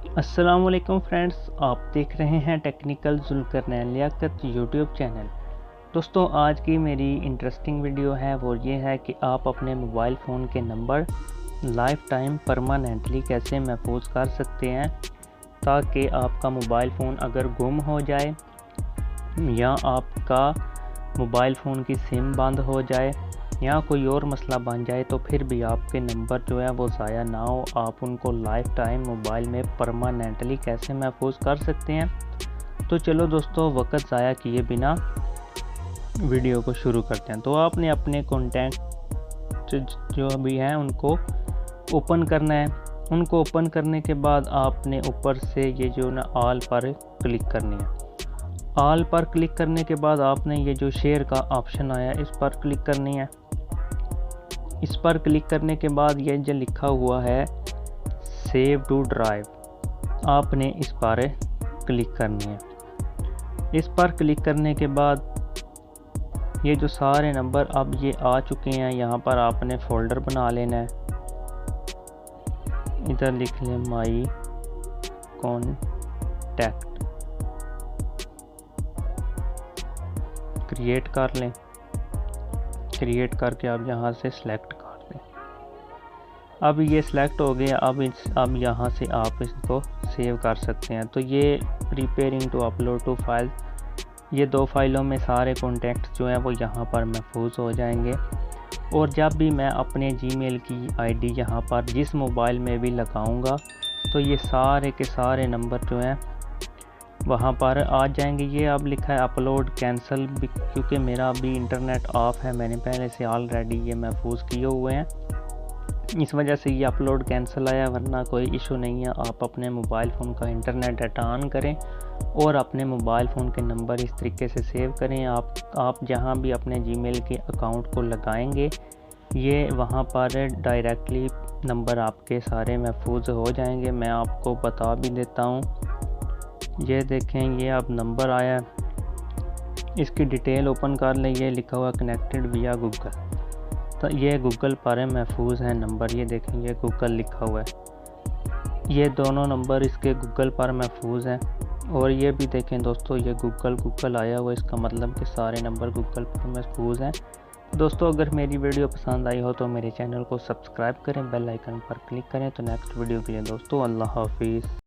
अस्सलामुअलैकुम फ्रेंड्स, आप देख रहे हैं technical Zulqarnain Liaqat YouTube channel. दोस्तों, आज की मेरी इंटरेस्टिंग वीडियो है वो ये है कि आप अपने मोबाइल फ़ोन के नंबर लाइफ टाइम परमानेंटली कैसे महफूज कर सकते हैं, ताकि आपका मोबाइल फ़ोन अगर गुम हो जाए या आपका मोबाइल फ़ोन की सिम बंद हो जाए या कोई और मसला बन जाए तो फिर भी आपके नंबर जो है वो ज़ाया ना हो। आप उनको लाइफ टाइम मोबाइल में परमानेंटली कैसे महफूज कर सकते हैं। तो चलो दोस्तों, वक्त ज़ाया किए बिना वीडियो को शुरू करते हैं। तो आपने अपने कॉन्टैक्ट जो भी हैं उनको ओपन करना है। उनको ओपन करने के बाद आपने ऊपर से ये जो ना ऑल पर क्लिक करनी है। ऑल पर क्लिक करने के बाद आपने ये जो शेयर का ऑप्शन आया इस पर क्लिक करनी है। इस पर क्लिक करने के बाद ये जो लिखा हुआ है सेव टू ड्राइव, आपने इस पर क्लिक करनी है। इस पर क्लिक करने के बाद ये जो सारे नंबर अब ये आ चुके हैं, यहाँ पर आपने फ़ोल्डर बना लेना है। इधर लिख लें माई कॉन्टैक्ट, क्रिएट कर लें। क्रिएट करके आप यहाँ से सिलेक्ट कर दें। अब ये सिलेक्ट हो गया। अब यहाँ से आप इसको सेव कर सकते हैं। तो ये preparing to upload to file, ये दो फाइलों में सारे कॉन्टैक्ट जो हैं वो यहाँ पर महफूज हो जाएंगे। और जब भी मैं अपने जीमेल की आईडी यहाँ पर जिस मोबाइल में भी लगाऊंगा तो ये सारे के सारे नंबर जो हैं वहाँ पर आ जाएंगे। ये अब लिखा है अपलोड कैंसिल, क्योंकि मेरा अभी इंटरनेट ऑफ है, मैंने पहले से ऑलरेडी ये महफूज किए हुए हैं, इस वजह से ये अपलोड कैंसिल आया, वरना कोई इशू नहीं है। आप अपने मोबाइल फ़ोन का इंटरनेट डाटा ऑन करें और अपने मोबाइल फ़ोन के नंबर इस तरीके से सेव करें। आप जहाँ भी अपने जीमेल के अकाउंट को लगाएंगे ये वहाँ पर डायरेक्टली नंबर आपके सारे महफूज हो जाएंगे। मैं आपको बता भी देता हूँ, ये देखें, ये अब नंबर आया, इसकी डिटेल ओपन कर लें। ये लिखा हुआ कनेक्टेड विया गूगल, तो ये गूगल पर महफूज है नंबर। ये देखें, ये गूगल लिखा हुआ है, ये दोनों नंबर इसके गूगल पर महफूज हैं। और ये भी देखें दोस्तों, ये गूगल आया हुआ, इसका मतलब कि सारे नंबर गूगल पर महफूज हैं। दोस्तों, अगर मेरी वीडियो पसंद आई हो तो मेरे चैनल को सब्सक्राइब करें, बेल आइकन पर क्लिक करें। तो नेक्स्ट वीडियो के लिए दोस्तों अल्लाह हाफिज़।